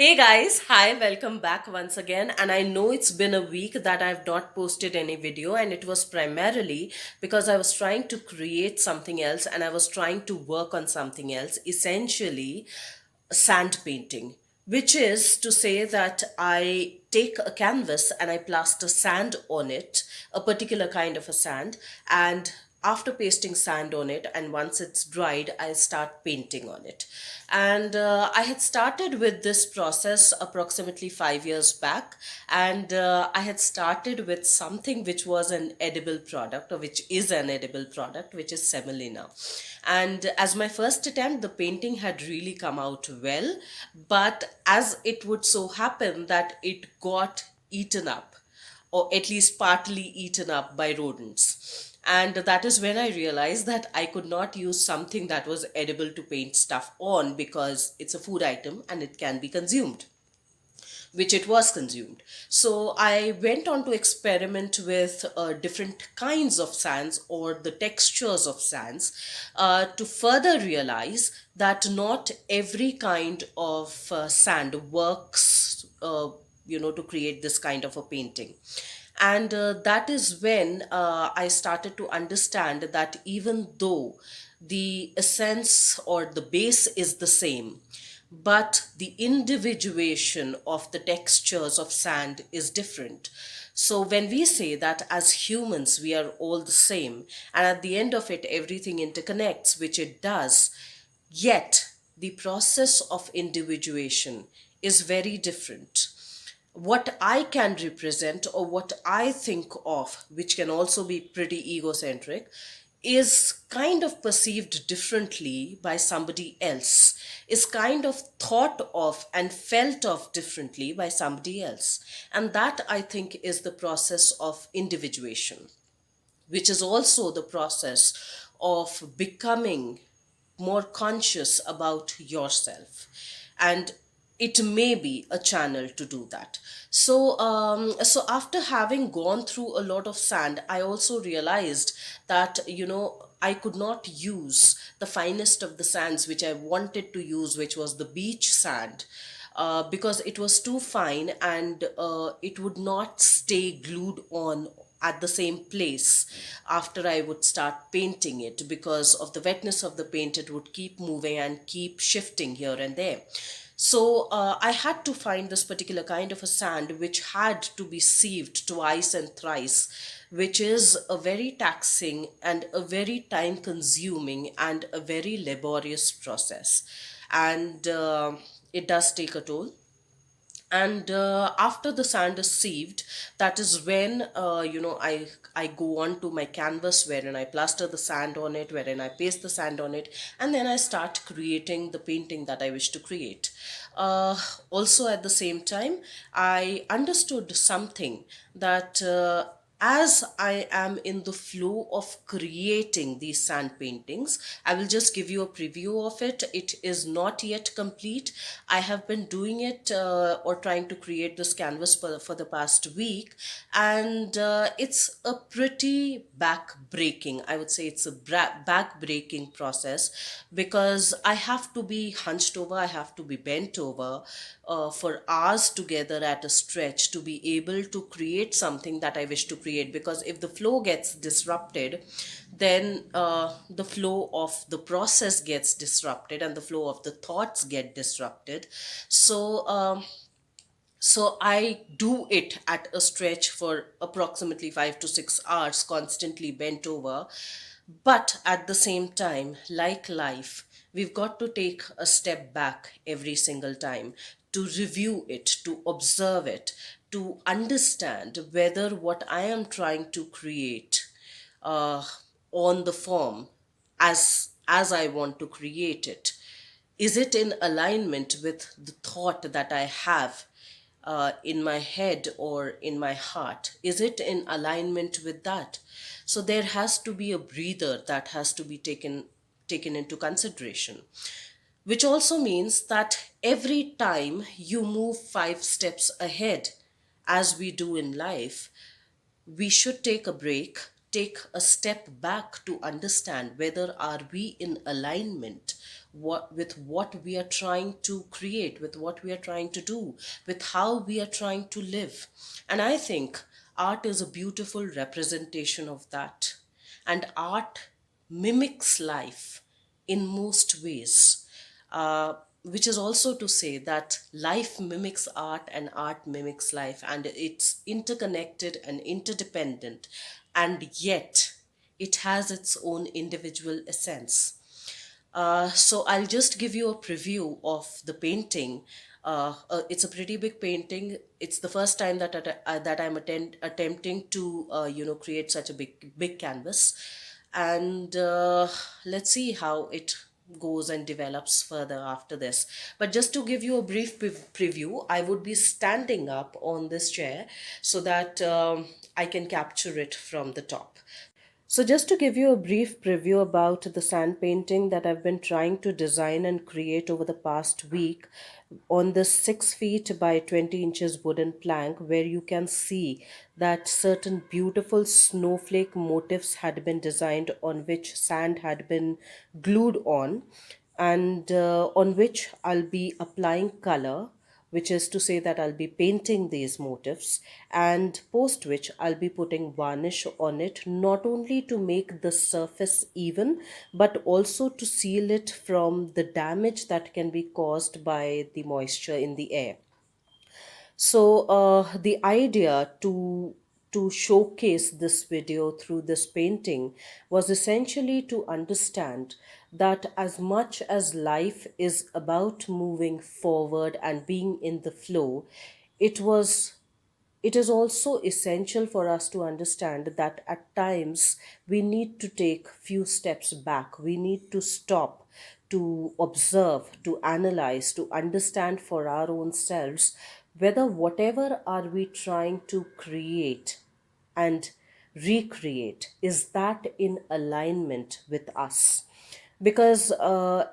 Hey guys, hi, welcome back once again. And I know it's been a week that I've not posted any video, and it was primarily because I was trying to create something else and I was trying to work on something else, essentially sand painting, which is to say that I take a canvas and I plaster sand on it, a particular kind of a sand, and after pasting sand on it and once it's dried, I start painting on it. And I had started with this process approximately 5 years back, and I had started with something which was an edible product, or which is an edible product, which is semolina. And as my first attempt, the painting had really come out well, but as it would so happen that it got eaten up, or at least partly eaten up by rodents. And that is when I realized that I could not use something that was edible to paint stuff on, because it's a food item and it can be consumed, which it was consumed. So I went on to experiment with different kinds of sands, or the textures of sands, to further realize that not every kind of sand works, to create this kind of a painting. And that is when I started to understand that even though the essence or the base is the same, but the individuation of the textures of sand is different. So when we say that as humans we are all the same, and at the end of it everything interconnects, which it does, yet the process of individuation is very different. What I can represent or what I think of, which can also be pretty egocentric, is kind of perceived differently by somebody else, is kind of thought of and felt of differently by somebody else. And that, I think, is the process of individuation, which is also the process of becoming more conscious about yourself. And it may be a channel to do that. So after having gone through a lot of sand, I also realized that, I could not use the finest of the sands which I wanted to use, which was the beach sand, because it was too fine, and it would not stay glued on at the same place after I would start painting it. Because of the wetness of the paint, it would keep moving and keep shifting here and there. So I had to find this particular kind of a sand which had to be sieved twice and thrice, which is a very taxing and a very time consuming and a very laborious process. And it does take a toll. And after the sand is sieved, that is when I go on to my canvas, wherein I plaster the sand on it, wherein I paste the sand on it, and then I start creating the painting that I wish to create. Also, at the same time, I understood something, that as I am in the flow of creating these sand paintings, I will just give you a preview of it. It is not yet complete. I have been doing it, or trying to create this canvas for the past week, and it's a pretty back-breaking, I would say it's a back-breaking process, because I have to be hunched over, I have to be bent over for hours together at a stretch to be able to create something that I wish to create. Because if the flow gets disrupted, then the flow of the process gets disrupted and the flow of the thoughts get disrupted. So I do it at a stretch for approximately 5 to 6 hours, constantly bent over. But at the same time, like life, we've got to take a step back every single time to review it, to observe it, to understand whether what I am trying to create uh, on the form, as I want to create it, is it in alignment with the thought that I have in my head or in my heart? Is it in alignment with that? So there has to be a breather that has to be taken into consideration, which also means that every time you move 5 steps ahead, as we do in life, we should take a break, take a step back to understand whether are we in alignment with what we are trying to create, with what we are trying to do, with how we are trying to live. And I think art is a beautiful representation of that. And art mimics life in most ways, which is also to say that life mimics art and art mimics life, and it's interconnected and interdependent, and yet it has its own individual essence. So I'll just give you a preview of the painting. It's a pretty big painting. It's the first time that I'm attempting to create such a big canvas, and let's see how it goes and develops further after this. But just to give you a brief preview, I would be standing up on this chair so that I can capture it from the top. So, just to give you a brief preview about the sand painting that I've been trying to design and create over the past week on this 6 feet by 20 inches wooden plank, where you can see that certain beautiful snowflake motifs had been designed on which sand had been glued on, and on which I'll be applying color, which is to say that I'll be painting these motifs, and post which I'll be putting varnish on it, not only to make the surface even, but also to seal it from the damage that can be caused by the moisture in the air. So the idea to showcase this video through this painting was essentially to understand that as much as life is about moving forward and being in the flow, it was it is also essential for us to understand that at times we need to take few steps back. We need to stop, to observe, to analyze, to understand for our own selves whether whatever are we trying to create and recreate, is that in alignment with us. Because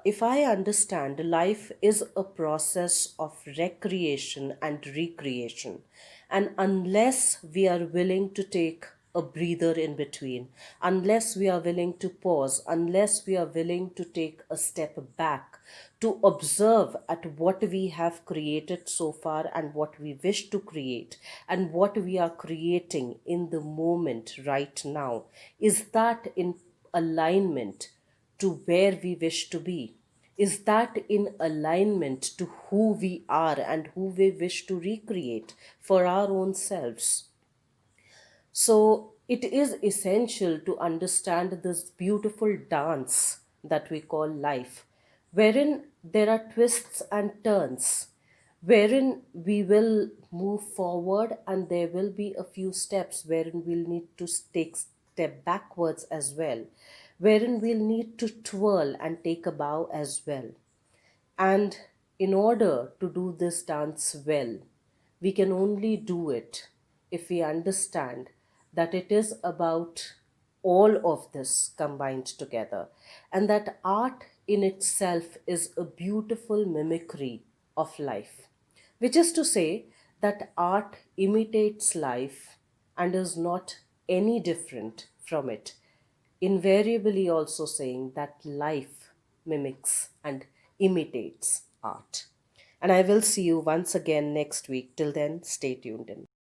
if I understand, life is a process of recreation and recreation, and unless we are willing to take a breather in between, unless we are willing to pause, unless we are willing to take a step back to observe at what we have created so far and what we wish to create and what we are creating in the moment right now, is that in alignment to where we wish to be? Is that in alignment to who we are and who we wish to recreate for our own selves? So it is essential to understand this beautiful dance that we call life, wherein there are twists and turns, wherein we will move forward and there will be a few steps wherein we'll need to take step backwards as well, wherein we'll need to twirl and take a bow as well. And in order to do this dance well, we can only do it if we understand that it is about all of this combined together, and that art in itself is a beautiful mimicry of life, which is to say that art imitates life and is not any different from it, invariably also saying that life mimics and imitates art. And I will see you once again next week. Till then, stay tuned in.